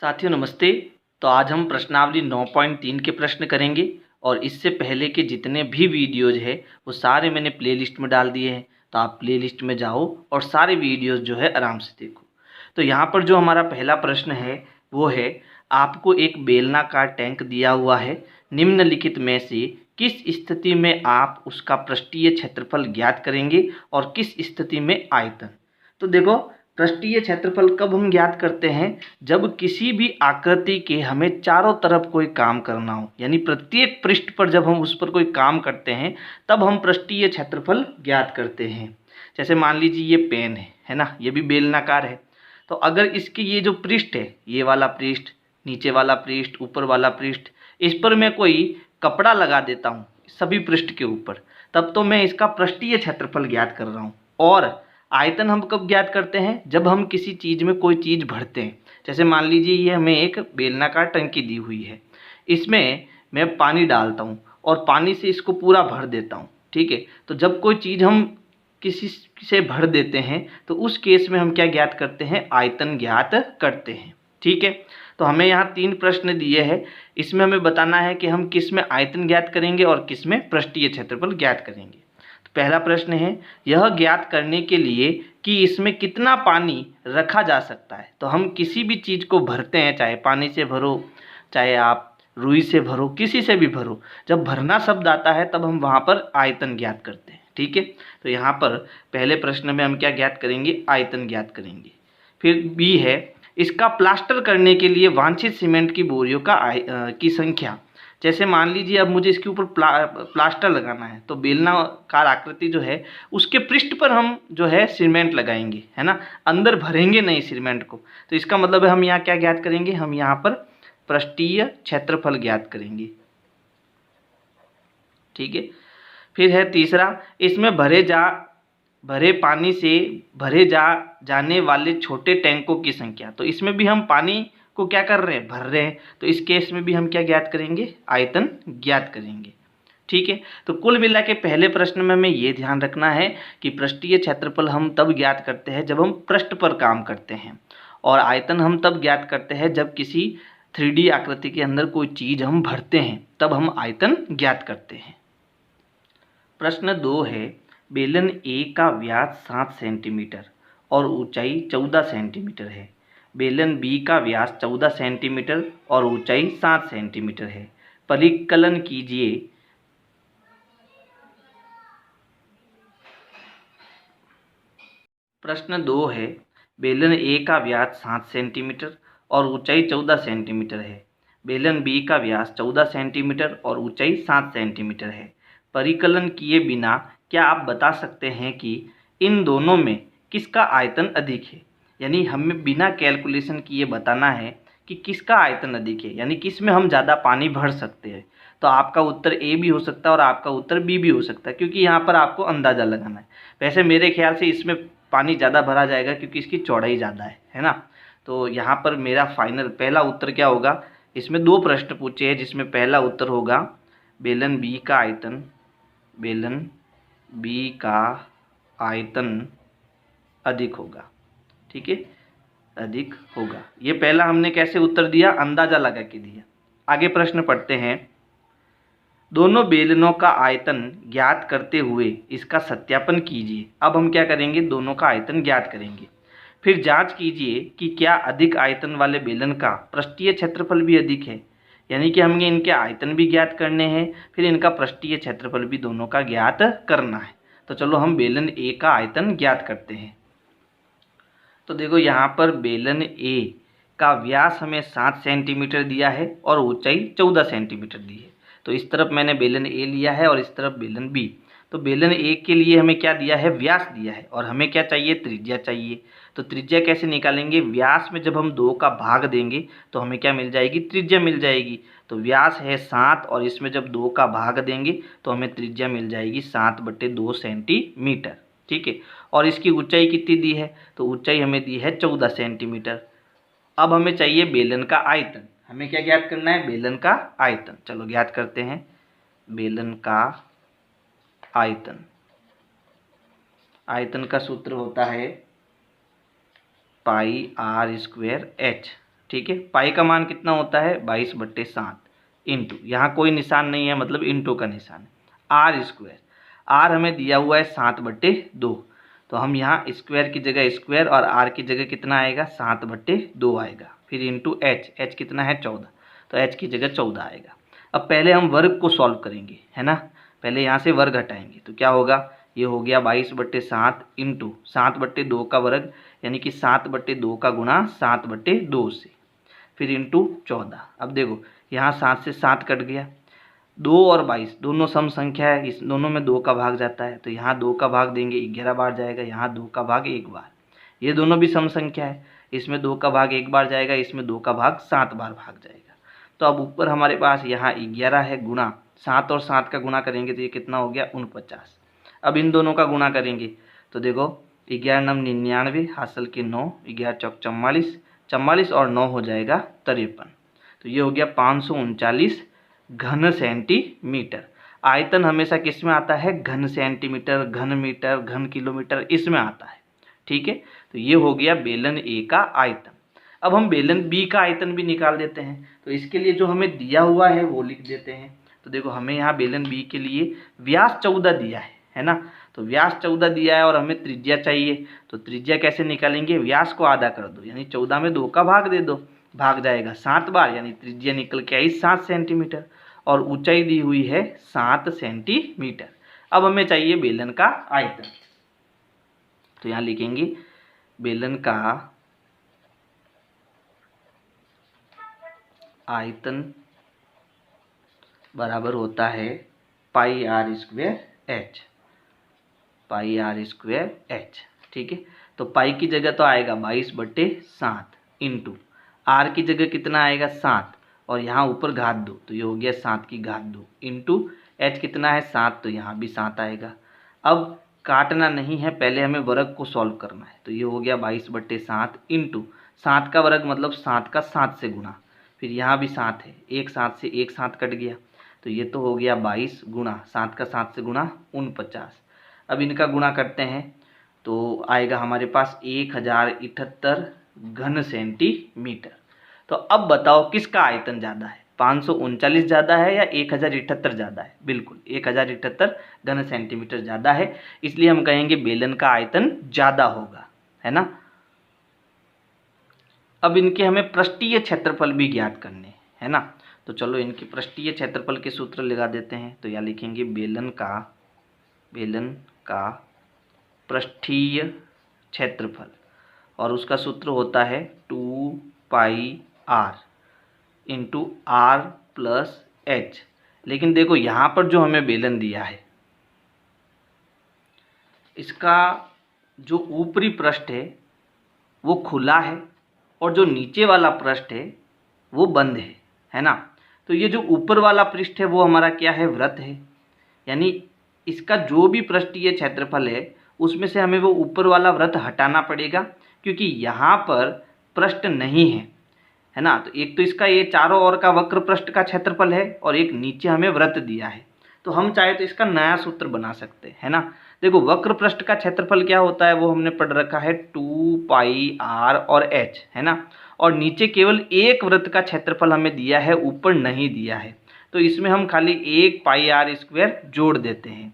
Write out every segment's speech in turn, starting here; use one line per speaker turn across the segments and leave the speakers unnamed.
साथियों नमस्ते। तो आज हम प्रश्नावली 9.3 के प्रश्न करेंगे और इससे पहले के जितने भी वीडियोज़ है वो सारे मैंने प्लेलिस्ट में डाल दिए हैं। तो आप प्लेलिस्ट में जाओ और सारे वीडियोज़ जो है आराम से देखो। तो यहाँ पर जो हमारा पहला प्रश्न है वो है, आपको एक बेलनाकार टैंक दिया हुआ है, निम्नलिखित में से किस स्थिति में आप उसका पृष्ठीय क्षेत्रफल ज्ञात करेंगे और किस स्थिति में आयतन। तो देखो, पृष्ठीय क्षेत्रफल कब हम ज्ञात करते हैं, जब किसी भी आकृति के हमें चारों तरफ कोई काम करना हो, यानी प्रत्येक पृष्ठ पर जब हम उस पर कोई काम करते हैं तब हम पृष्ठीय क्षेत्रफल ज्ञात करते हैं। जैसे मान लीजिए ये पेन है ना, ये भी बेलनाकार है। तो अगर इसकी ये जो पृष्ठ है, ये वाला पृष्ठ, नीचे वाला पृष्ठ, ऊपर वाला पृष्ठ, इस पर मैं कोई कपड़ा लगा देता हूँ सभी पृष्ठ के ऊपर, तब तो मैं इसका पृष्ठीय क्षेत्रफल ज्ञात कर रहा हूँ। और आयतन हम कब ज्ञात करते हैं, जब हम किसी चीज़ में कोई चीज़ भरते हैं। जैसे मान लीजिए ये हमें एक बेलनाकार टंकी दी हुई है, इसमें मैं पानी डालता हूँ और पानी से इसको पूरा भर देता हूँ। ठीक है, तो जब कोई चीज़ हम किसी से भर देते हैं तो उस केस में हम क्या ज्ञात करते हैं, आयतन ज्ञात करते हैं। ठीक है, तो हमें यहाँ 3 प्रश्न दिए हैं, इसमें हमें बताना है कि हम किस में आयतन ज्ञात करेंगे और किस में पृष्ठीय क्षेत्रफल ज्ञात करेंगे। तो पहला प्रश्न है, यह ज्ञात करने के लिए कि इसमें कितना पानी रखा जा सकता है। तो हम किसी भी चीज़ को भरते हैं, चाहे पानी से भरो, चाहे आप रुई से भरो, किसी से भी भरो, जब भरना शब्द आता है तब हम वहाँ पर आयतन ज्ञात करते हैं। ठीक है, तो यहाँ पर पहले प्रश्न में हम क्या ज्ञात करेंगे, आयतन ज्ञात करेंगे। फिर बी है, इसका प्लास्टर करने के लिए वांछित सीमेंट की बोरियों की संख्या। जैसे मान लीजिए अब मुझे इसके ऊपर प्लास्टर लगाना है, तो बेलनाकार आकृति जो है उसके पृष्ठ पर हम जो है सीमेंट लगाएंगे, है ना, अंदर भरेंगे नहीं सीमेंट को। तो इसका मतलब है हम यहाँ क्या ज्ञात करेंगे, हम यहाँ पर पृष्ठीय क्षेत्रफल ज्ञात करेंगे। ठीक है, फिर है तीसरा, इसमें भरे पानी से जाने वाले छोटे टैंकों की संख्या। तो इसमें भी हम पानी को क्या कर रहे हैं, भर रहे हैं, तो इस केस में भी हम क्या ज्ञात करेंगे, आयतन ज्ञात करेंगे। ठीक है, तो कुल मिला के पहले प्रश्न में हमें ये ध्यान रखना है कि पृष्ठीय क्षेत्रफल हम तब ज्ञात करते हैं जब हम पृष्ठ पर काम करते हैं, और आयतन हम तब ज्ञात करते हैं जब किसी 3D आकृति के अंदर कोई चीज़ हम भरते हैं, तब हम आयतन ज्ञात करते हैं। प्रश्न 2 है, बेलन ए का व्यास 7 सेंटीमीटर और ऊंचाई 14 सेंटीमीटर है। बेलन बी का व्यास 14 सेंटीमीटर और ऊंचाई 7 सेंटीमीटर है। परिकलन कीजिए। प्रश्न 2 है, बेलन ए का व्यास 7 सेंटीमीटर और ऊंचाई 14 सेंटीमीटर है। बेलन बी का व्यास 14 सेंटीमीटर और ऊंचाई 7 सेंटीमीटर है। परिकलन किए बिना क्या आप बता सकते हैं कि इन दोनों में किसका आयतन अधिक है। यानी हमें बिना कैलकुलेशन किए बताना है कि किसका आयतन अधिक है, यानी किस में हम ज़्यादा पानी भर सकते हैं। तो आपका उत्तर ए भी हो सकता है और आपका उत्तर बी भी हो सकता है, क्योंकि यहाँ पर आपको अंदाज़ा लगाना है। वैसे मेरे ख्याल से इसमें पानी ज़्यादा भरा जाएगा क्योंकि इसकी चौड़ाई ज़्यादा है ना। तो यहाँ पर मेरा फाइनल पहला उत्तर क्या होगा, इसमें 2 प्रश्न पूछे हैं जिसमें पहला उत्तर होगा बेलन बी का आयतन, बेलन बी का आयतन अधिक होगा। ठीक है, अधिक होगा। ये पहला हमने कैसे उत्तर दिया, अंदाज़ा लगा के दिया। आगे प्रश्न पढ़ते हैं, दोनों बेलनों का आयतन ज्ञात करते हुए इसका सत्यापन कीजिए। अब हम क्या करेंगे, दोनों का आयतन ज्ञात करेंगे। फिर जांच कीजिए कि क्या अधिक आयतन वाले बेलन का पृष्ठीय क्षेत्रफल भी अधिक है। यानी कि हमें इनके आयतन भी ज्ञात करने हैं, फिर इनका पृष्ठीय क्षेत्रफल भी दोनों का ज्ञात करना है। तो चलो हम बेलन ए का आयतन ज्ञात करते हैं। तो देखो यहाँ पर बेलन ए का व्यास हमें 7 सेंटीमीटर दिया है और ऊंचाई 14 सेंटीमीटर दी है। तो इस तरफ मैंने बेलन ए लिया है और इस तरफ बेलन बी। तो बेलन ए के लिए हमें क्या दिया है, व्यास दिया है, और हमें क्या चाहिए, त्रिज्या चाहिए। तो त्रिज्या कैसे निकालेंगे, व्यास में जब हम 2 का भाग देंगे तो हमें क्या मिल जाएगी, त्रिज्या मिल जाएगी। तो व्यास है 7 और इसमें जब 2 का भाग देंगे तो हमें त्रिज्या मिल जाएगी 7/2 सेंटीमीटर। ठीक है, और इसकी ऊंचाई कितनी दी है, तो ऊंचाई हमें दी है 14 सेंटीमीटर। अब हमें चाहिए बेलन का आयतन। हमें क्या ज्ञात करना है, बेलन का आयतन। चलो ज्ञात करते हैं, बेलन का आयतन। आयतन का सूत्र होता है पाई r² h। ठीक है। पाई का मान कितना होता है 22/7 इंटू, यहाँ कोई निशान नहीं है मतलब इंटू का निशान है, आर स्क्वायर। आर हमें दिया हुआ है 7/2, तो हम यहाँ स्क्वायर की जगह स्क्वायर और आर की जगह कितना आएगा 7/2 आएगा। फिर इंटू एच, एच कितना है 14, तो एच की जगह 14 आएगा। अब पहले हम वर्ग को सॉल्व करेंगे, है ना। पहले यहाँ से वर्ग हटाएंगे तो क्या होगा, ये हो गया 22/7 इंटू 7/2 का वर्ग, यानी कि 7/2 का गुणा 7/2 से, फिर इंटू 14। अब देखो यहाँ 7 से 7 कट गया, 2 और 22 दोनों सम संख्या है, इस दोनों में 2 का भाग जाता है, तो यहाँ 2 का भाग देंगे 11 बार जाएगा, यहाँ 2 का भाग 1 बार। ये दोनों भी सम संख्या है, इसमें 2 का भाग 1 बार जाएगा, इसमें 2 का भाग 7 बार भाग जाएगा। तो अब ऊपर हमारे पास यहाँ 11 है, गुणा 7 और 7 का गुणा करेंगे तो ये कितना हो गया 49। अब इन दोनों का गुणा करेंगे तो देखो 11 9 99, हासिल के 9, 11 चौक 44, 44 और 9 हो जाएगा 53। तो ये हो गया 539 घन सेंटीमीटर। आयतन हमेशा किस में आता है, घन सेंटीमीटर, घन मीटर, घन किलोमीटर, इसमें आता है। ठीक है, तो ये हो गया बेलन ए का आयतन। अब हम बेलन बी का आयतन भी निकाल देते हैं, तो इसके लिए जो हमें दिया हुआ है वो लिख देते हैं। तो देखो हमें यहाँ बेलन बी के लिए व्यास 14 दिया है ना। तो व्यास 14 दिया है और हमें त्रिज्या चाहिए, तो त्रिज्या कैसे निकालेंगे, व्यास को आधा कर दो, यानी 14 में 2 का भाग दे दो, भाग जाएगा 7 बार, यानी त्रिज्या निकल के आई 7 सेंटीमीटर और ऊंचाई दी हुई है 7 सेंटीमीटर। अब हमें चाहिए बेलन का आयतन, तो यहाँ लिखेंगे बेलन का आयतन बराबर होता है pi r square h, pi r square h. ठीक है, तो पाई की जगह तो आएगा 22/7 इंटू आर की जगह कितना आएगा 7 और यहाँ ऊपर घात 2, तो ये हो गया 7 की घात 2 इंटू एच कितना है 7, तो यहाँ भी 7 आएगा। अब काटना नहीं है, पहले हमें वर्ग को सॉल्व करना है, तो ये हो गया 22/7 इंटू 7 का वर्ग मतलब 7 का 7 से गुणा, फिर यहाँ भी 7 है, एक 7 से एक 7 कट गया, तो ये तो हो गया 22 गुणा 7 का 7 से गुणा 49। अब इनका गुणा करते हैं तो आएगा हमारे पास 1078 घन सेंटीमीटर। तो अब बताओ किसका आयतन ज़्यादा है, 539 ज़्यादा है या 1078 ज़्यादा है। बिल्कुल 1078 घन सेंटीमीटर ज़्यादा है, इसलिए हम कहेंगे बेलन का आयतन ज़्यादा होगा, है ना। अब इनके हमें पृष्ठीय क्षेत्रफल भी ज्ञात करने, है ना। तो चलो इनके पृष्ठीय क्षेत्रफल के सूत्र लगा देते हैं। तो यहाँ लिखेंगे बेलन का पृष्ठीय क्षेत्रफल, और उसका सूत्र होता है 2 pi r into r plus h. लेकिन देखो यहाँ पर जो हमें बेलन दिया है, इसका जो ऊपरी पृष्ठ है वो खुला है और जो नीचे वाला पृष्ठ है वो बंद है ना। तो ये जो ऊपर वाला पृष्ठ है वो हमारा क्या है, वृत्त है, यानी इसका जो भी पृष्ठीय क्षेत्रफल है उसमें से हमें वो ऊपर वाला वृत्त हटाना पड़ेगा, क्योंकि यहाँ पर पृष्ठ नहीं है ना। तो एक तो इसका ये चारों ओर का वक्र पृष्ठ का क्षेत्रफल है और एक नीचे हमें वृत्त दिया है, तो हम चाहे तो इसका नया सूत्र बना सकते हैं ना। देखो वक्र पृष्ठ का क्षेत्रफल क्या होता है वो हमने पढ़ रखा है 2 पाई आर और एच, है ना। और नीचे केवल एक वृत्त का क्षेत्रफल हमें दिया है, ऊपर नहीं दिया है, तो इसमें हम खाली 1 पाई आर स्क्वायर जोड़ देते हैं।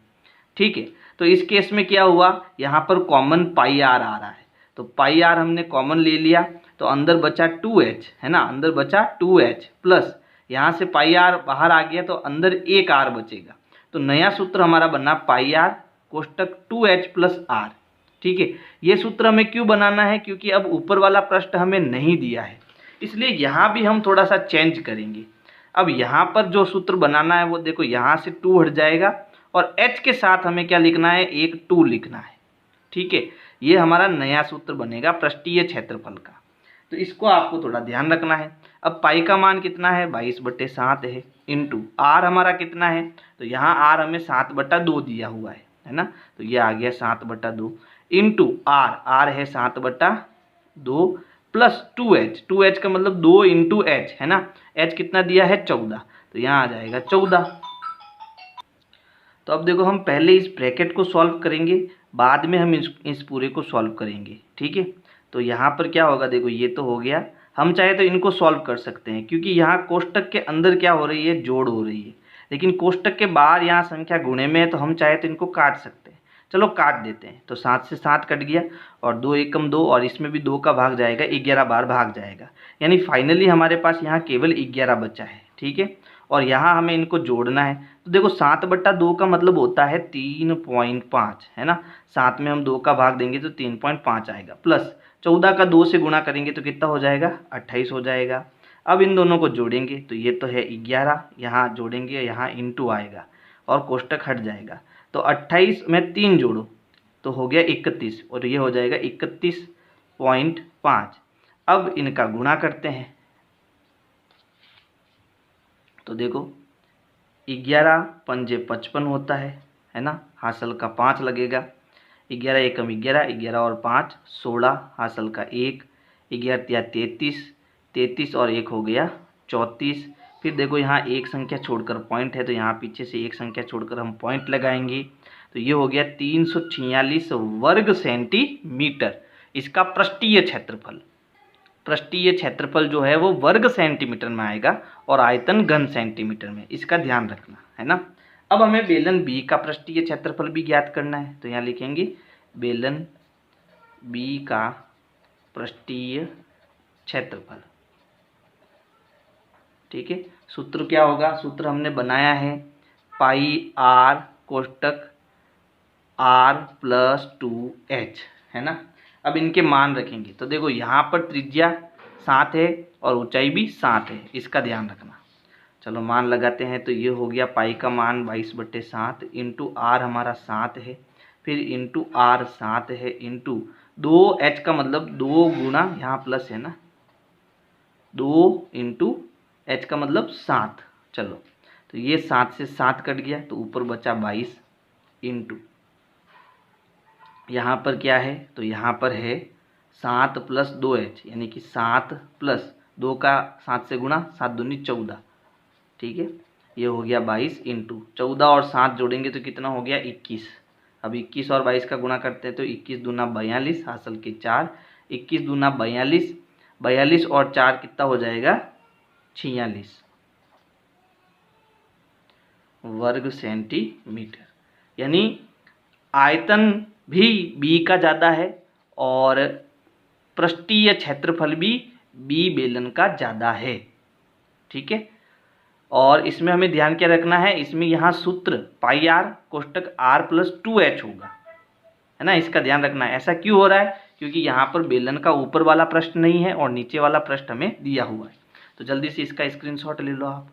ठीक है, तो इस केस में क्या हुआ, यहाँ पर कॉमन पाई आर आ रहा है, तो पाई आर हमने कॉमन ले लिया, तो अंदर बचा 2h, है ना, अंदर बचा 2h प्लस यहाँ से पाई आर बाहर आ गया तो अंदर एक आर बचेगा। तो नया सूत्र हमारा बना पाई आर कोष्टक 2h प्लस आर। ठीक है, ये सूत्र हमें क्यों बनाना है, क्योंकि अब ऊपर वाला पृष्ठ हमें नहीं दिया है, इसलिए यहाँ भी हम थोड़ा सा चेंज करेंगे। अब यहाँ पर जो सूत्र बनाना है वो देखो यहाँ से 2 हट जाएगा और h के साथ हमें क्या लिखना है, एक 2 लिखना है। ठीक है, ये हमारा नया सूत्र बनेगा पृष्ठीय क्षेत्रफल का, तो इसको आपको थोड़ा ध्यान रखना है। अब पाई का मान कितना है 22/7 है इंटू आर हमारा कितना है, तो यहाँ आर हमें 7/2 दिया हुआ है ना, तो ये आ गया 7/2 इंटू आर है 7/2 प्लस 2h का मतलब 2 इंटू एच, है ना। h कितना दिया है 14, तो यहाँ आ जाएगा 14। तो अब देखो हम पहले इस ब्रैकेट को सॉल्व करेंगे, बाद में हम इस पूरे को सॉल्व करेंगे। ठीक है, तो यहाँ पर क्या होगा, देखो ये तो हो गया हम चाहे तो इनको सॉल्व कर सकते हैं, क्योंकि यहाँ कोष्टक के अंदर क्या हो रही है, जोड़ हो रही है, लेकिन कोष्टक के बाहर यहाँ संख्या गुणे में है, तो हम चाहे तो इनको काट सकते हैं। चलो काट देते हैं। तो 7 से 7 कट गया और 2 एकम 2, और इसमें भी 2 का भाग जाएगा, 11 बार भाग जाएगा, यानी फाइनली हमारे पास यहाँ केवल 11 बचा है। ठीक है, और यहाँ हमें इनको जोड़ना है। तो देखो 7/2 का मतलब होता है 3.5, है ना। 7 में हम 2 का भाग देंगे तो 3.5 आएगा, प्लस 14 का 2 से गुणा करेंगे तो कितना हो जाएगा, 28 हो जाएगा। अब इन दोनों को जोड़ेंगे तो ये तो है 11, यहाँ जोड़ेंगे, यहाँ इंटू आएगा और कोष्टक हट जाएगा। तो 28 में 3 जोड़ो तो हो गया 31, और ये हो जाएगा 31.5। अब इनका गुणा करते हैं। तो देखो 11 पंजे 55 होता है ना। हासिल का 5 लगेगा, 11 एकम 11, 11 और 5 16, हासिल का 1, 11 या 33 और 1 हो गया 34। फिर देखो यहाँ एक संख्या छोड़कर पॉइंट है, तो यहाँ पीछे से एक संख्या छोड़कर हम पॉइंट लगाएंगे, तो ये हो गया 346 वर्ग सेंटीमीटर इसका पृष्ठीय क्षेत्रफल। पृष्ठीय क्षेत्रफल जो है वो वर्ग सेंटीमीटर में आएगा और आयतन घन सेंटीमीटर में, इसका ध्यान रखना है ना। अब हमें बेलन बी का पृष्ठीय क्षेत्रफल भी ज्ञात करना है, तो यहाँ लिखेंगे बेलन बी का पृष्ठीय क्षेत्रफल। ठीक है, सूत्र क्या होगा, सूत्र हमने बनाया है पाई आर कोष्टक r + 2h, है ना। अब इनके मान रखेंगे, तो देखो यहाँ पर त्रिज्या 7 है और ऊंचाई भी 7 है, इसका ध्यान रखना। चलो मान लगाते हैं, तो ये हो गया पाई का मान 22/7 इंटू आर हमारा 7 है, फिर इंटू आर 7 है, इंटू 2h का मतलब 2 गुना, यहाँ प्लस है ना, 2 इंटू h का मतलब 7। चलो तो ये 7 से 7 कट गया, तो ऊपर बचा 22 इंटू यहाँ पर क्या है, तो यहाँ पर है 7 + 2h, यानी कि 7 + 2 का 7 से गुणा, 7 दूनी 14। ठीक है, ये हो गया 22 इंटू 14 और 7 जोड़ेंगे तो कितना हो गया 21। अब 21 और 22 का गुणा करते हैं तो 21 दूना 42, हासिल के 4, 21 दूना 42, 42 और 4 कितना हो जाएगा 46 वर्ग सेंटीमीटर, यानी आयतन भी बी का ज़्यादा है और पृष्ठीय क्षेत्रफल भी बी बेलन का ज़्यादा है। ठीक है, और इसमें हमें ध्यान क्या रखना है, इसमें यहाँ सूत्र पाई आर कोष्टक r + 2h होगा, है ना, इसका ध्यान रखना है। ऐसा क्यों हो रहा है, क्योंकि यहाँ पर बेलन का ऊपर वाला पृष्ठ नहीं है और नीचे वाला पृष्ठ हमें दिया हुआ है। तो जल्दी से इसका स्क्रीनशॉट ले लो आप।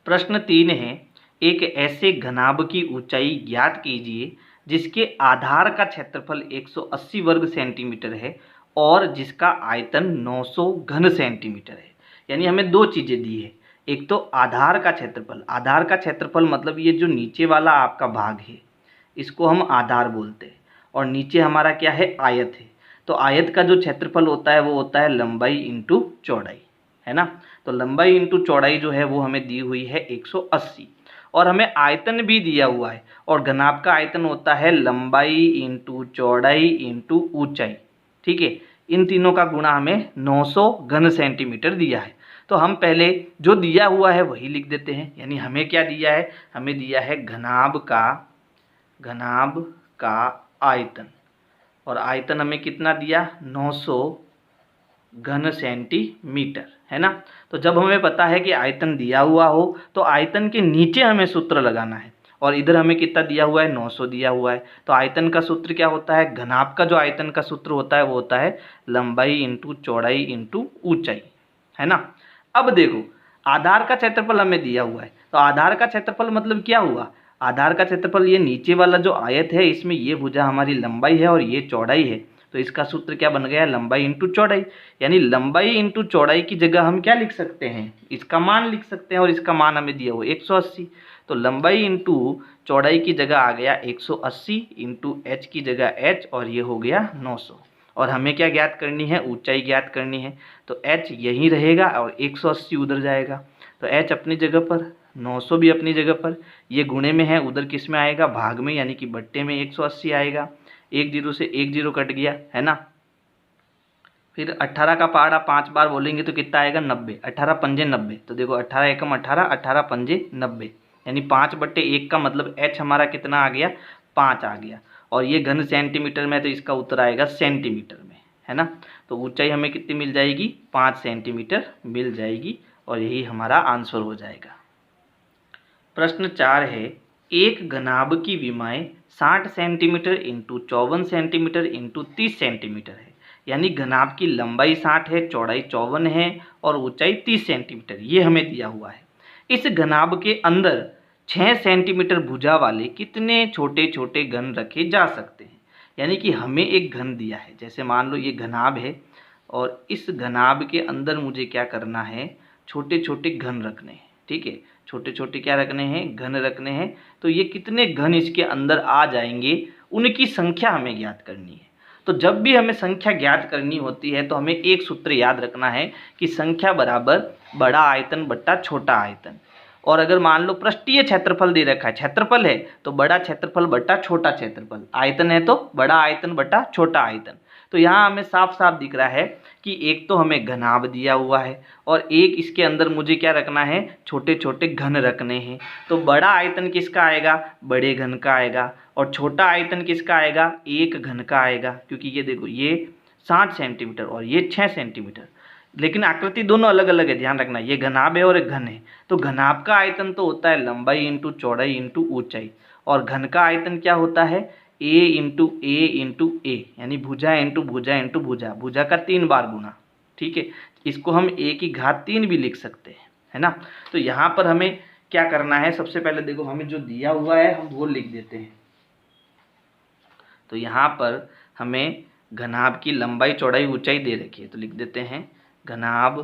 प्रश्न 3 है, एक ऐसे घनाभ की ऊंचाई ज्ञात कीजिए जिसके आधार का क्षेत्रफल 180 वर्ग सेंटीमीटर है और जिसका आयतन 900 घन सेंटीमीटर है। यानी हमें दो चीज़ें दी है, एक तो आधार का क्षेत्रफल, आधार का क्षेत्रफल मतलब ये जो नीचे वाला आपका भाग है इसको हम आधार बोलते हैं, और नीचे हमारा क्या है, आयत है। तो आयत का जो क्षेत्रफल होता है वो होता है लंबाई इंटू चौड़ाई, है ना। तो लंबाई इंटू चौड़ाई जो है वो हमें दी हुई है 180, और हमें आयतन भी दिया हुआ है, और घनाभ का आयतन होता है लंबाई इंटू चौड़ाई इंटू ऊंचाई। ठीक है, इन तीनों का गुणा हमें 900 घन सेंटीमीटर दिया है। तो हम पहले जो दिया हुआ है वही लिख देते हैं, यानी हमें क्या दिया है, हमें दिया है घनाभ का आयतन, और आयतन हमें कितना दिया 900 घन सेंटीमीटर, है ना। तो जब हमें पता है कि आयतन दिया हुआ हो तो आयतन के नीचे हमें सूत्र लगाना है, और इधर हमें कितना दिया हुआ है 900 दिया हुआ है। तो आयतन का सूत्र क्या होता है, घनाभ का जो आयतन का सूत्र होता है वो होता है लंबाई इंटू चौड़ाई इंटू ऊंचाई, है ना। अब देखो आधार का क्षेत्रफल हमें दिया हुआ है, तो आधार का क्षेत्रफल मतलब क्या हुआ, आधार का क्षेत्रफल ये नीचे वाला जो आयत है इसमें ये भुजा हमारी लंबाई है और ये चौड़ाई है, तो इसका सूत्र क्या बन गया, लंबाई इंटू चौड़ाई। यानी लंबाई इंटू चौड़ाई की जगह हम क्या लिख सकते हैं, इसका मान लिख सकते हैं, और इसका मान हमें दिया हुआ 180। तो लंबाई इंटू चौड़ाई की जगह आ गया 180 इंटू h की जगह h, और ये हो गया 900। और हमें क्या ज्ञात करनी है, ऊंचाई ज्ञात करनी है, तो h यहीं रहेगा और 180 उधर जाएगा। तो h अपनी जगह पर, 900 भी अपनी जगह पर, ये गुणे में है, उधर किस में आएगा, भाग में, यानी कि बट्टे में 180 आएगा। एक जीरो से एक जीरो कट गया, है ना। फिर 18 का पहाड़ा 5 बार बोलेंगे तो कितना आएगा, 90। 18 पंजे 90, तो देखो 18 एकम 18, 18 पंजे 90, यानी 5/1 का मतलब h हमारा कितना आ गया, 5 आ गया। और ये घन सेंटीमीटर में, तो इसका उत्तर आएगा सेंटीमीटर में, है ना। तो ऊंचाई हमें कितनी मिल जाएगी, 5 सेंटीमीटर मिल जाएगी, और यही हमारा आंसर हो जाएगा। प्रश्न 4 है, एक घनाभ की विमाएं 60 centimetre into 54 centimetre into 30 centimetre है, यानी घनाभ की लंबाई 60 है, चौड़ाई 54 है और ऊंचाई 30 सेंटीमीटर, ये हमें दिया हुआ है। इस घनाभ के अंदर 6 सेंटीमीटर भुजा वाले कितने छोटे छोटे घन रखे जा सकते हैं। यानी कि हमें एक घन दिया है, जैसे मान लो ये घनाभ है, और इस घनाभ के अंदर मुझे क्या करना है, छोटे छोटे घन रखने हैं। ठीक है, छोटे छोटे क्या रखने हैं, घन रखने हैं। तो ये कितने घन इसके अंदर आ जाएंगे, उनकी संख्या हमें ज्ञात करनी है। तो जब भी हमें संख्या ज्ञात करनी होती है तो हमें एक सूत्र याद रखना है कि संख्या बराबर बड़ा आयतन बट्टा छोटा आयतन। और अगर मान लो पृष्ठीय क्षेत्रफल दे रखा है, क्षेत्रफल है तो बड़ा क्षेत्रफल बट्टा छोटा क्षेत्रफल, आयतन है तो बड़ा आयतन बट्टा छोटा आयतन। तो यहाँ हमें साफ साफ दिख रहा है कि एक तो हमें घनाभ दिया हुआ है और एक इसके अंदर मुझे क्या रखना है, छोटे छोटे घन रखने हैं। तो बड़ा आयतन किसका आएगा, बड़े घन का आएगा, और छोटा आयतन किसका आएगा, एक घन का आएगा। क्योंकि ये देखो ये 60 सेंटीमीटर और ये 6 सेंटीमीटर, लेकिन आकृति दोनों अलग अलग है, ध्यान रखना। ये घनाभ है और एक घन है। तो घनाभ का आयतन तो होता है लंबाई इंटू चौड़ाई इंटू ऊंचाई, और घन का आयतन क्या होता है, ए इंटू ए, यानी भुजा इंटू भुजा इंटू भुजा, भुजा का 3 बार गुना। ठीक है, इसको हम ए की घात 3 भी लिख सकते हैं, है ना। तो यहाँ पर हमें क्या करना है, सबसे पहले देखो हमें जो दिया हुआ है हम वो लिख देते हैं। तो यहाँ पर हमें घनाभ की लंबाई चौड़ाई ऊंचाई दे रखी है, तो लिख देते हैं घनाभ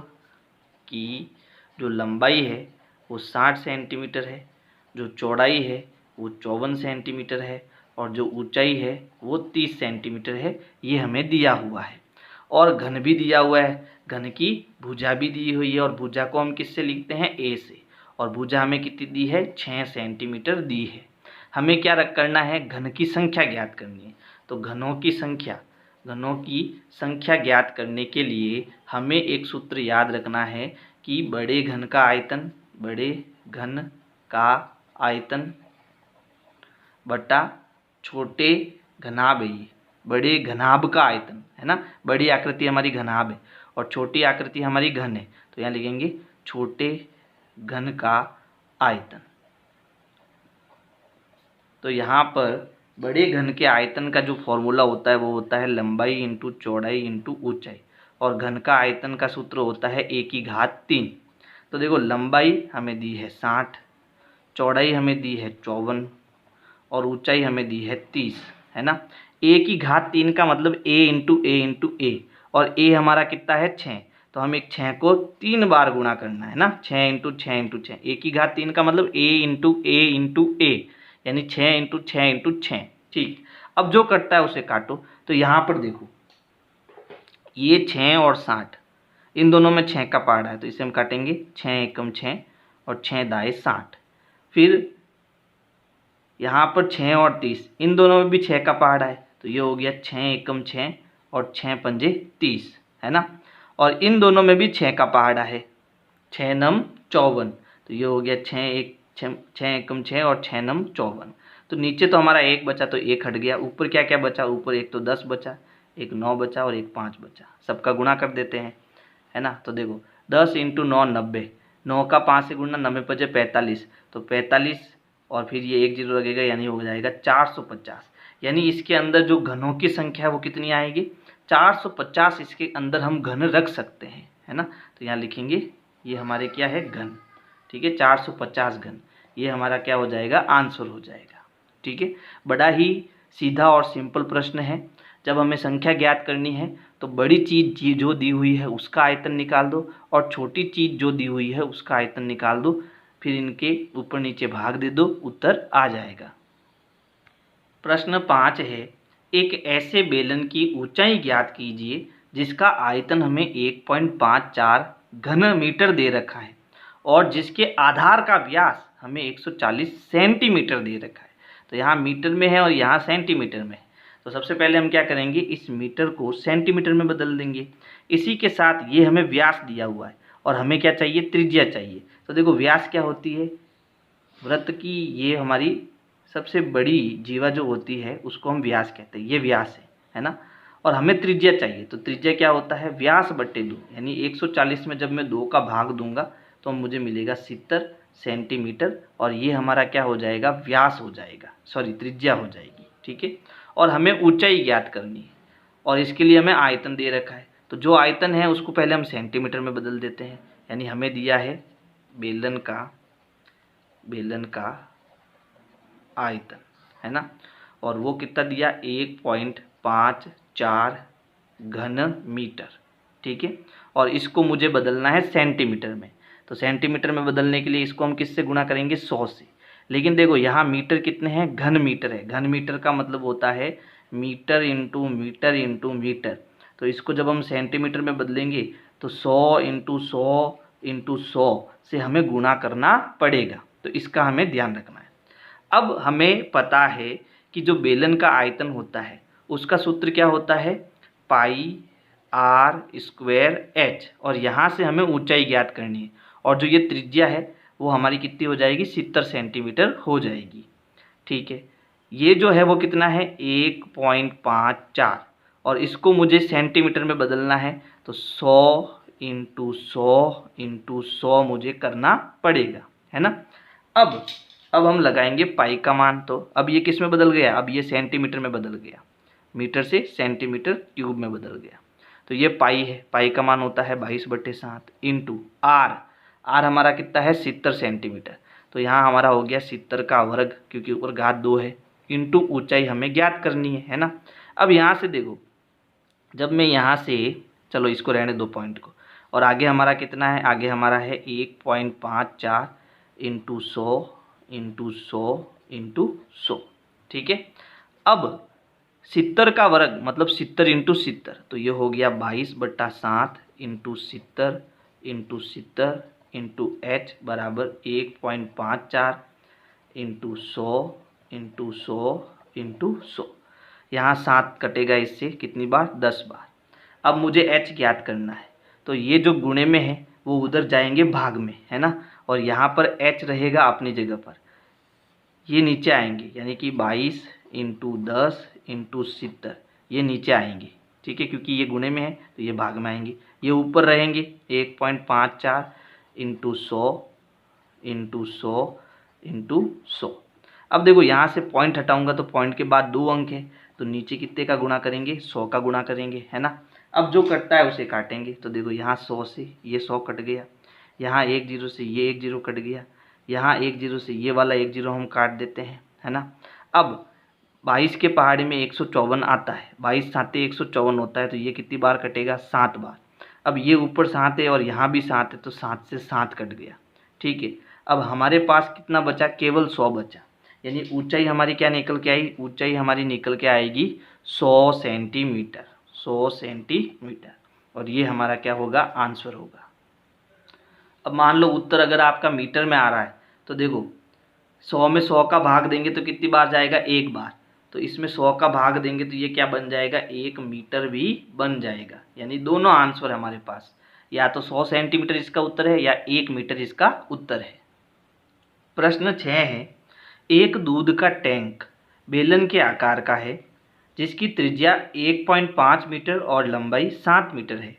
की जो लंबाई है वो 60 सेंटीमीटर है, जो चौड़ाई है वो 54 सेंटीमीटर है, और जो ऊंचाई है वो 30 सेंटीमीटर है। ये हमें दिया हुआ है। और घन भी दिया हुआ है, घन की भुजा भी दी हुई है, और भुजा को हम किससे लिखते हैं, ए से। और भुजा हमें कितनी दी है, 6 सेंटीमीटर दी है। हमें क्या करना है, घन की संख्या ज्ञात करनी है। तो घनों की संख्या ज्ञात करने के लिए हमें एक सूत्र याद रखना है कि बड़े घन का आयतन बटा छोटे घनाभ है, ये बड़े घनाभ का आयतन, है ना। बड़ी आकृति हमारी घनाभ है और छोटी आकृति हमारी घन है, तो यहाँ लिखेंगे छोटे घन का आयतन। तो यहाँ पर बड़े घन के आयतन का जो फॉर्मूला होता है वो होता है लंबाई इंटू चौड़ाई इंटू ऊंचाई, और घन का आयतन का सूत्र होता है ए की घात 3। तो देखो लंबाई हमें दी है 60, चौड़ाई हमें दी है 54 और ऊंचाई हमें दी है 30, है ना। ए की घात 3 का मतलब ए इंटू ए, और ए हमारा कितना है 6, तो हम एक 6 को 3 बार गुणा करना है ना, 6 इंटू 6 इंटू 6। ए की घात 3 का मतलब ए इंटू ए, यानी 6 इंटू 6 इंटू 6। ठीक, अब जो कटता है उसे काटो। तो यहाँ पर देखो ये 6 और 60, इन दोनों में 6 का पहाड़ा है, तो इसे हम काटेंगे 6 एकम 6 और 6 दाए 60। फिर यहाँ पर 6 और 30, इन दोनों में भी 6 का पहाड़ा है, तो ये हो गया 6 एकम 6 और 6 पंजे 30, है ना। और इन दोनों में भी 6 का पहाड़ा है, 6 नम 54, तो ये हो गया 6 एकम 6 और 6 नम 54। तो नीचे तो हमारा 1 बचा, तो 1 हट गया। ऊपर क्या क्या बचा, ऊपर एक तो 10 बचा, एक 9 बचा और एक 5 बचा। सबका गुणा कर देते हैं, है ना। तो देखो 10 इंटू 9 90, 9 का 5 से गुणा, 9 बचे 45, तो 45 और फिर ये 1 जीरो लगेगा, यानी हो जाएगा 450। यानी इसके अंदर जो घनों की संख्या है वो कितनी आएगी, 450 इसके अंदर हम घन रख सकते हैं, है ना। तो यहाँ लिखेंगे ये हमारे क्या है, घन। ठीक है, 450 घन, ये हमारा क्या हो जाएगा, आंसर हो जाएगा। ठीक है, बड़ा ही सीधा और सिंपल प्रश्न है। जब हमें संख्या ज्ञात करनी है तो बड़ी चीज़ जो दी हुई है उसका आयतन निकाल दो, और छोटी चीज़ जो दी हुई है उसका आयतन निकाल दो, फिर इनके ऊपर नीचे भाग दे दो, उत्तर आ जाएगा। प्रश्न 5 है, एक ऐसे बेलन की ऊंचाई ज्ञात कीजिए जिसका आयतन हमें 1.54 घन मीटर दे रखा है और जिसके आधार का व्यास हमें 140 सेंटीमीटर दे रखा है। तो यहाँ मीटर में है और यहाँ सेंटीमीटर में है। तो सबसे पहले हम क्या करेंगे, इस मीटर को सेंटीमीटर में बदल देंगे। इसी के साथ ये हमें व्यास दिया हुआ है और हमें क्या चाहिए, त्रिज्या चाहिए। तो देखो व्यास क्या होती है, वृत्त की ये हमारी सबसे बड़ी जीवा जो होती है उसको हम व्यास कहते हैं, ये व्यास है ना। और हमें त्रिज्या चाहिए, तो त्रिज्या क्या होता है, व्यास बट्टे 2, यानी 140 में जब मैं 2 का भाग दूंगा तो मुझे मिलेगा 70 सेंटीमीटर, और ये हमारा क्या हो जाएगा, व्यास हो जाएगा, सॉरी त्रिज्या हो जाएगी। ठीक है, और हमें ऊंचाई ज्ञात करनी है और इसके लिए हमें आयतन दे रखा है। तो जो आयतन है उसको पहले हम सेंटीमीटर में बदल देते हैं, यानी हमें दिया है बेलन का आयतन, है ना, और वो कितना दिया, 1.54 घन मीटर। ठीक है, और इसको मुझे बदलना है सेंटीमीटर में। तो सेंटीमीटर में बदलने के लिए इसको हम किससे गुणा करेंगे, 100 से। लेकिन देखो यहाँ मीटर कितने हैं, घन मीटर है। घन मीटर का मतलब होता है metre into metre into metre. तो इसको जब हम सेंटीमीटर में बदलेंगे तो 100 इंटू 100 इंटू 100 से हमें गुणा करना पड़ेगा। तो इसका हमें ध्यान रखना है। अब हमें पता है कि जो बेलन का आयतन होता है उसका सूत्र क्या होता है, पाई आर स्क्वायर एच, और यहाँ से हमें ऊंचाई ज्ञात करनी है। और जो ये त्रिज्या है वो हमारी कितनी हो जाएगी, 70 सेंटीमीटर हो जाएगी। ठीक है, ये जो है वो कितना है, 1.54, और इसको मुझे सेंटीमीटर में बदलना है। तो 100 इंटू 100 इंटू 100 मुझे करना पड़ेगा, है ना। अब हम लगाएंगे पाई का मान। तो अब ये किस में बदल गया, अब ये सेंटीमीटर में बदल गया, मीटर से सेंटीमीटर क्यूब में बदल गया। तो ये पाई है, पाई का मान होता है 22/7 इंटू आर। आर हमारा कितना है, 70 सेंटीमीटर। तो यहाँ हमारा हो गया 70 का वर्ग, क्योंकि ऊपर घात 2 है, इंटू ऊंचाई हमें ज्ञात करनी है ना। अब यहाँ से देखो, जब मैं यहाँ से, चलो इसको रहने दो पॉइंट को, और आगे हमारा कितना है, आगे हमारा है 1.54 इंटू 100 इंटू 100 इंटू 100। ठीक है, अब 70 का वर्ग मतलब 70 इंटू 70, तो ये हो गया 22/7 इंटू 70 इंटू 70 इंटू एच बराबर 1.54 इंटू 100 इंटू 100 इंटू 100। यहाँ 7 कटेगा, इससे कितनी बार, 10 बार। अब मुझे एच ज्ञात करना है, तो ये जो गुणे में है वो उधर जाएंगे भाग में, है ना, और यहाँ पर एच रहेगा अपनी जगह पर, ये नीचे आएंगे, यानी कि 22 इंटू 10 इंटू 70 ये नीचे आएंगे। ठीक है, क्योंकि ये गुणे में है तो ये भाग में आएंगे। ये ऊपर रहेंगे 1.54 इंटू 100 इंटू 100 इंटू 100। अब देखो यहाँ से पॉइंट हटाऊंगा तो पॉइंट के बाद 2 अंक है, तो नीचे कितने का गुणा करेंगे, 100 का गुणा करेंगे, है ना। अब जो कटता है उसे काटेंगे। तो देखो यहाँ 100 से ये 100 कट गया, यहाँ 1 0 से ये 1 0 कट गया, यहाँ 1 0 से ये वाला 1 0 हम काट देते हैं, है ना। अब 22 के पहाड़ी में 154 आता है, 22 साते 154 होता है, तो ये कितनी बार कटेगा, 7 बार। अब ये ऊपर 7 है और यहाँ भी 7 है, तो 7 से 7 कट गया। ठीक है, अब हमारे पास कितना बचा, केवल 100 बचा, यानी ऊंचाई हमारी क्या निकल के आई, ऊंचाई हमारी निकल के आएगी 100 सेंटीमीटर, 100 सेंटीमीटर, और ये हमारा क्या होगा, आंसर होगा। अब मान लो उत्तर अगर आपका मीटर में आ रहा है, तो देखो 100 में 100 का भाग देंगे तो कितनी बार जाएगा, 1 बार। तो इसमें 100 का भाग देंगे तो ये क्या बन जाएगा, 1 मीटर भी बन जाएगा। यानी दोनों आंसर हमारे पास, या तो 100 सेंटीमीटर इसका उत्तर है या 1 मीटर इसका उत्तर है। प्रश्न 6 है, एक दूध का टैंक बेलन के आकार का है जिसकी त्रिज्या 1.5 मीटर और लंबाई 7 मीटर है।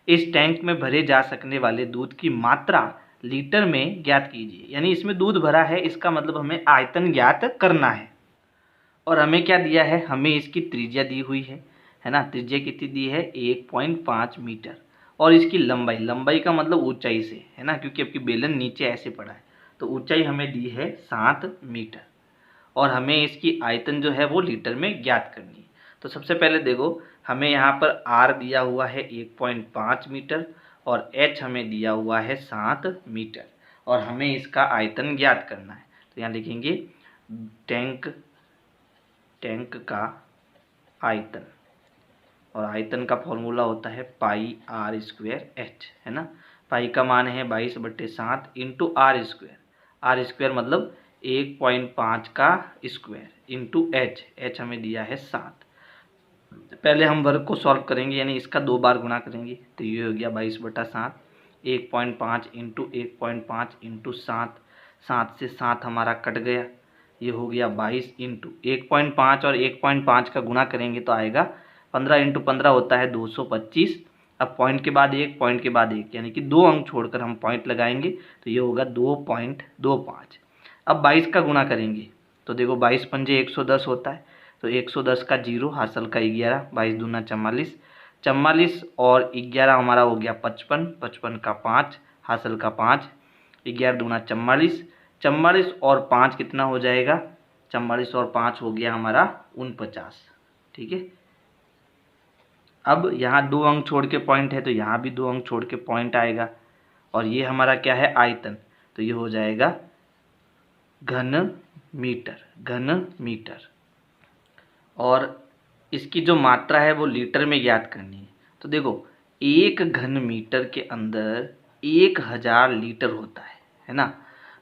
इस टैंक में भरे जा सकने वाले दूध की मात्रा लीटर में ज्ञात कीजिए। यानी इसमें दूध भरा है, इसका मतलब हमें आयतन ज्ञात करना है। और हमें क्या दिया है, हमें इसकी त्रिज्या दी हुई है ना। त्रिज्या कितनी दी है, 1.5 मीटर, और इसकी लंबाई, लंबाई का मतलब ऊंचाई से, है ना, क्योंकि आपकी बेलन नीचे ऐसे पड़ा है, तो ऊंचाई हमें दी है 7 मीटर, और हमें इसकी आयतन जो है वो लीटर में ज्ञात करनी है। तो सबसे पहले देखो, हमें यहाँ पर आर दिया हुआ है 1.5 मीटर और एच हमें दिया हुआ है 7 मीटर, और हमें इसका आयतन ज्ञात करना है। तो यहाँ लिखेंगे टैंक का आयतन, और आयतन का फॉर्मूला होता है पाई आर स्क्वायर एच, है ना। पाई का मान है 22/7 into R square. R square मतलब 1.5 का स्क्वायर इंटू एच हमें दिया है 7। पहले हम वर्ग को सॉल्व करेंगे, यानी इसका 2 बार गुणा करेंगे, तो ये हो गया 22/7। 1.5 इंटू 1.5 इंटू 7, 7 से 7 हमारा कट गया, ये हो गया 22 इंटू 1.5 और 1.5 का गुणा करेंगे तो आएगा 15 इंटू 15 होता है 225। अब पॉइंट के बाद एक, पॉइंट के बाद एक, यानी कि 2 अंक छोड़कर हम पॉइंट लगाएंगे तो ये होगा 2.25। अब 22 का गुणा करेंगे तो देखो 22 पंजे 110 होता है, तो 110 का 0, हासिल का 11, 22 दूना 44, 44 और 11 हमारा हो गया 55, 55 का 5, हासिल का 5, 11 दूना 44, 44 और 5 कितना हो जाएगा, 44 और 5 हो गया हमारा 49। ठीक है, अब यहाँ 2 अंक छोड़ के पॉइंट है तो यहाँ भी 2 अंक छोड़ के पॉइंट आएगा, और ये हमारा क्या है, आयतन, तो ये हो जाएगा घन मीटर। और इसकी जो मात्रा है वो लीटर में ज्ञात करनी है। तो देखो 1 घन मीटर के अंदर 1000 लीटर होता है ना।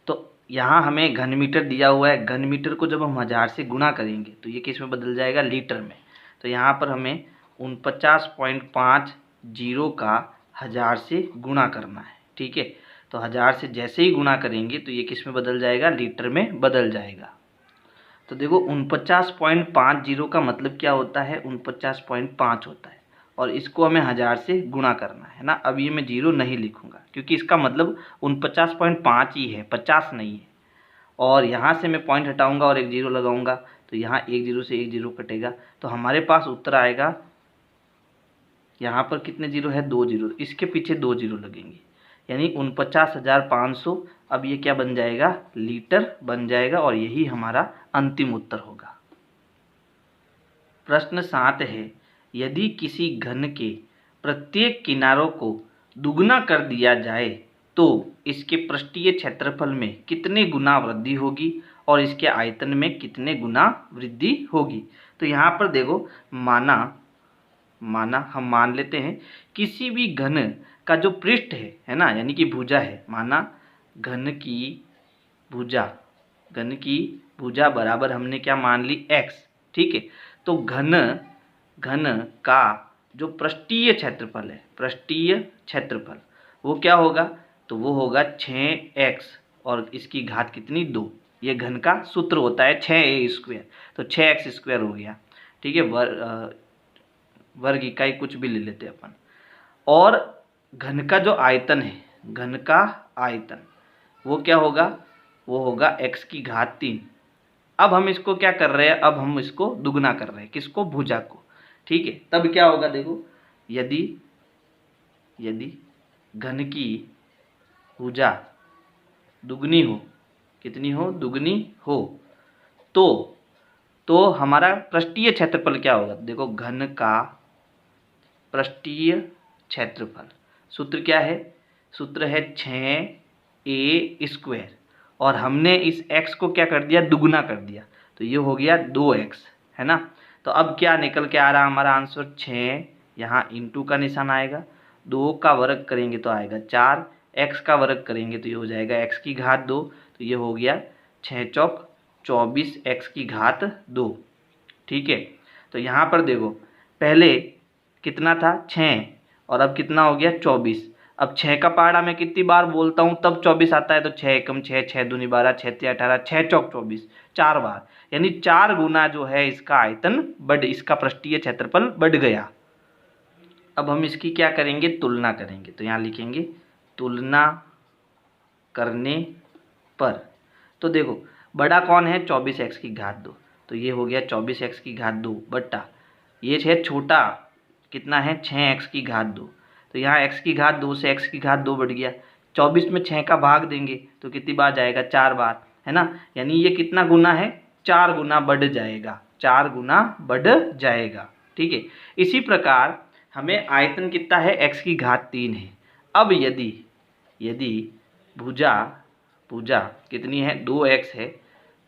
तो यहाँ हमें घन मीटर दिया हुआ है, घन मीटर को जब हम 1000 से गुणा करेंगे तो ये किस में बदल जाएगा, लीटर में। तो यहाँ पर हमें 49.50 का 1000 से गुणा करना है। ठीक है, तो 1000 से जैसे ही गुणा करेंगे तो ये किस में बदल जाएगा, लीटर में बदल जाएगा। तो देखो 49.50 का मतलब क्या होता है, 49.5 होता है, और इसको हमें 1000 से गुणा करना है ना। अब ये मैं 0 नहीं लिखूंगा क्योंकि इसका मतलब 49.5 ही है, 50 नहीं है। और यहाँ से मैं पॉइंट हटाऊंगा और एक 0 लगाऊंगा, तो यहाँ एक 0 से एक 0 कटेगा, तो हमारे पास उत्तर आएगा, यहाँ पर कितने 0 है, 2 0, इसके पीछे 2 0 लगेंगे, यानी 49,500। अब ये क्या बन जाएगा, लीटर बन जाएगा, और यही हमारा अंतिम उत्तर होगा। प्रश्न 7 है, यदि किसी घन के प्रत्येक किनारों को दुगना कर दिया जाए तो इसके पृष्ठीय क्षेत्रफल में कितने गुना वृद्धि होगी और इसके आयतन में कितने गुना वृद्धि होगी। तो यहाँ पर देखो माना हम मान लेते हैं किसी भी घन का जो पृष्ठ है ना, यानी कि भुजा है, माना घन की भुजा बराबर हमने क्या मान ली, x। ठीक है, तो घन का जो पृष्ठीय क्षेत्रफल वो क्या होगा, तो वो होगा 6x और इसकी घात कितनी, 2। ये घन का सूत्र होता है 6a², तो 6x² हो गया। ठीक है, वर्ग इकाई कुछ भी ले लेते हैं अपन। और घन का जो आयतन है, घन का आयतन वो क्या होगा, वो होगा x की घात 3। अब हम इसको क्या कर रहे हैं, अब हम इसको दुगना कर रहे हैं, किसको, भुजा को। ठीक है, तब क्या होगा, देखो यदि घन की भुजा दुगनी हो, कितनी हो, दुगनी हो, तो हमारा पृष्ठीय क्षेत्रफल क्या होगा। देखो घन का पृष्ठीय क्षेत्रफल सूत्र क्या है, सूत्र है 6a², और हमने इस x को क्या कर दिया, दुगना कर दिया, तो ये हो गया 2x, है ना। तो अब क्या निकल के आ रहा हमारा आंसर, 6, यहाँ इंटू का निशान आएगा, 2 का वर्ग करेंगे तो आएगा 4, x का वर्ग करेंगे तो ये हो जाएगा x की घात 2, तो ये हो गया 6 चौक 24 x की घात 2। ठीक है, तो यहाँ पर देखो पहले कितना था, 6, और अब कितना हो गया, 24। अब 6 का पहाड़ा मैं कितनी बार बोलता हूँ तब 24 आता है, तो 6 एकम 6, 6 दूनी 12, 6 तिया 18, 6 चौक 24, 4 बार, यानी 4 गुना जो है इसका आयतन इसका पृष्ठीय क्षेत्रफल बढ़ गया। अब हम इसकी क्या करेंगे, तुलना करेंगे, तो यहाँ लिखेंगे तुलना करने पर। तो देखो बड़ा कौन है, 24x की घात 2, तो ये हो गया 24x की घात 2 बट्टा, ये है छोटा कितना है, 6x की घात 2, तो यहाँ x की घात 2 से x की घात 2 बढ़ गया, 24 में 6 का भाग देंगे तो कितनी बार जाएगा, 4 बार, है ना। यानी ये कितना गुना है, 4 गुना बढ़ जाएगा, 4 गुना बढ़ जाएगा। ठीक है, इसी प्रकार हमें आयतन कितना है, x की घात 3 है। अब यदि भुजा कितनी है, 2x है,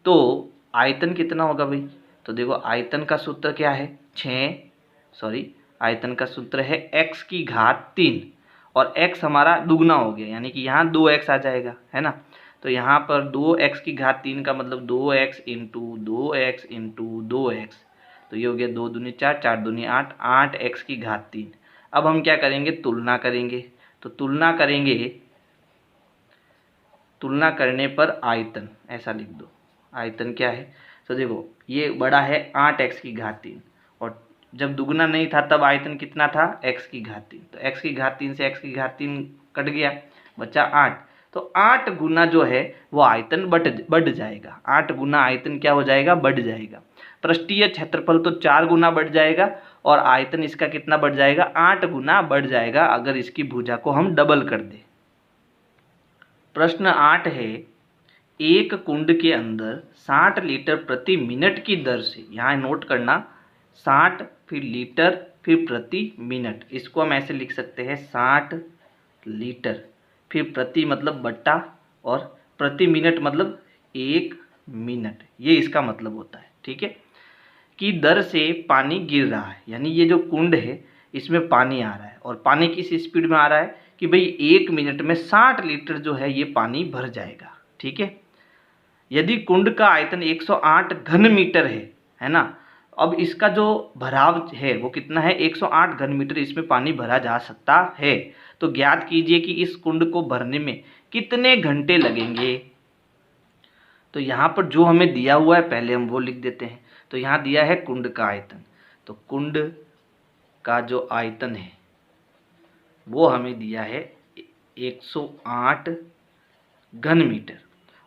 तो आयतन कितना होगा भाई। तो देखो आयतन का सूत्र क्या है, आयतन का सूत्र है x की घात 3, और x हमारा दुगना हो गया, यानी कि यहाँ 2x आ जाएगा, है ना। तो यहाँ पर 2x की घात 3 का मतलब 2x into 2x into 2x, तो ये हो गया 2 दूनी 4, 4 दूनी 8, 8x की घात 3। अब हम क्या करेंगे, तुलना करेंगे। तो तुलना करेंगे, तुलना करने पर आयतन ऐसा लिख दो। आयतन क्या है, तो देखो ये बड़ा है 8x की घात 3, और जब दुगना नहीं था तब आयतन कितना था, x की घात 3। तो x की घात 3 से x की घात 3 कट गया, बचा 8। तो 8 गुना जो है वो आयतन बढ़ जाएगा। 8 गुना आयतन क्या हो जाएगा, बढ़ जाएगा। पृष्ठीय क्षेत्रफल तो 4 गुना बढ़ जाएगा और आयतन इसका कितना बढ़ जाएगा, 8 गुना बढ़ जाएगा अगर इसकी भुजा को हम डबल कर दें। प्रश्न 8 है, एक कुंड के अंदर 60 लीटर प्रति मिनट की दर से, यहाँ नोट करना 60 फिर लीटर फिर प्रति मिनट, इसको हम ऐसे लिख सकते हैं 60 लीटर फिर प्रति मतलब बट्टा और प्रति मिनट मतलब 1 मिनट, ये इसका मतलब होता है, ठीक है, की दर से पानी गिर रहा है। यानी ये जो कुंड है इसमें पानी आ रहा है और पानी किस स्पीड में आ रहा है कि भाई 1 मिनट में 60 लीटर जो है ये पानी भर जाएगा, ठीक है। यदि कुंड का आयतन 108 घन मीटर है ना, अब इसका जो भराव है वो कितना है, 108 घन मीटर इसमें पानी भरा जा सकता है। तो ज्ञात कीजिए कि इस कुंड को भरने में कितने घंटे लगेंगे। तो यहाँ पर जो हमें दिया हुआ है पहले हम वो लिख देते हैं। तो यहाँ दिया है कुंड का आयतन, तो कुंड का जो आयतन है वो हमें दिया है 108 घन मीटर,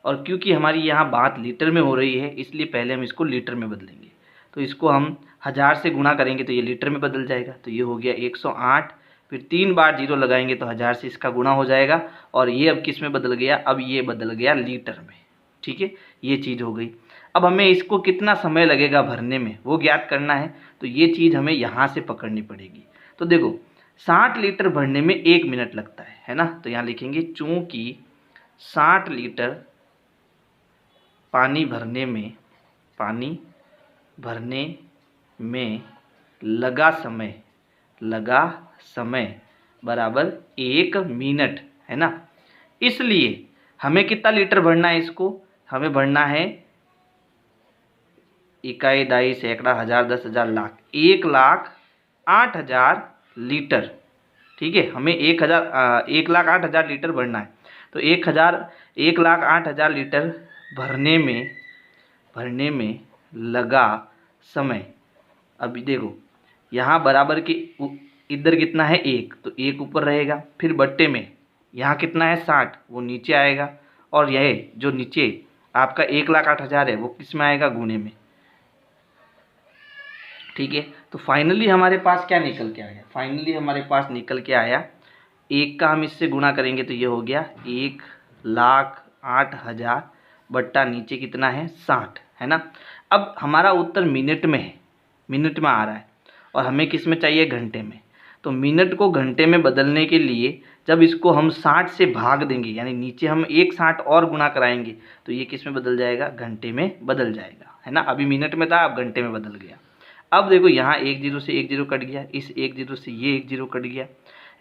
और क्योंकि हमारी यहाँ बात लीटर में हो रही है इसलिए पहले हम इसको लीटर में बदलेंगे। तो इसको हम 1000 से गुणा करेंगे तो ये लीटर में बदल जाएगा। तो ये हो गया 108, फिर 3 बार 0 लगाएंगे तो 1000 से इसका गुणा हो जाएगा, और ये अब किस में बदल गया, अब ये बदल गया लीटर में, ठीक है, ये चीज़ हो गई। अब हमें इसको कितना समय लगेगा भरने में वो ज्ञात करना है, तो ये चीज़ हमें यहाँ से पकड़नी पड़ेगी। तो देखो 60 लीटर भरने में 1 मिनट लगता है ना, तो यहाँ लिखेंगे चूँकि 60 लीटर पानी भरने में लगा समय बराबर 1 मिनट, है ना। इसलिए हमें कितना लीटर भरना है, इसको हमें भरना है इकाई, दाई, सैकड़ा, हजार, 10,000, लाख, 1,08,000 लीटर, ठीक है। हमें 1,08,000 लीटर भरना है। तो 1,08,000 लीटर भरने में लगा समय, अभी देखो यहाँ बराबर के इधर कितना है 1, तो 1 ऊपर रहेगा, फिर बट्टे में यहाँ कितना है 60, वो नीचे आएगा, और यह जो नीचे आपका 1,08,000 है वो किस में आएगा, गुणे में, ठीक है। तो फाइनली हमारे पास क्या निकल के आया, फाइनली हमारे पास निकल के आया 1 का हम इससे गुणा करेंगे तो ये हो गया 1,08,000 बट्टा नीचे कितना है 60, है ना। अब हमारा उत्तर मिनट में है, मिनट में आ रहा है, और हमें किस में चाहिए, घंटे में। तो मिनट को घंटे में बदलने के लिए जब इसको हम 60 से भाग देंगे, यानी नीचे हम 1,60 और गुणा कराएंगे तो ये किस में बदल जाएगा, घंटे में बदल जाएगा, है ना। अभी मिनट में था, अब घंटे में बदल गया। अब देखो यहाँ 1 0 से 1 0 कट गया, इस 1 0 से ये 1 0 कट गया,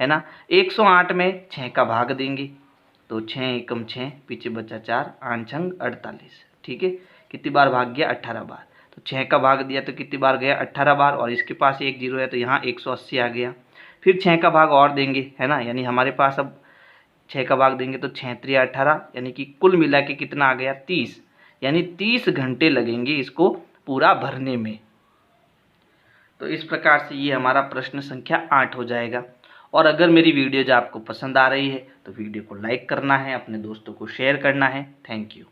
है ना। 108 में 6 का भाग देंगे तो 6 एकम 6, पीछे बचा 4, 8 छंग 48, ठीक है। कितनी बार भाग गया, 18 बार। तो 6 का भाग दिया तो कितनी बार गया, 18 बार, और इसके पास 1 0 है तो यहाँ 180 आ गया। फिर 6 का भाग और देंगे, है ना, यानी हमारे पास अब 6 का भाग देंगे तो 6 3 18, यानी कि कुल मिला के कितना आ गया, 30, यानी 30 घंटे लगेंगे इसको पूरा भरने में। तो इस प्रकार से ये हमारा प्रश्न संख्या 8 हो जाएगा। और अगर मेरी वीडियोज आपको पसंद आ रही है तो वीडियो को लाइक करना है, अपने दोस्तों को शेयर करना है। Thank you.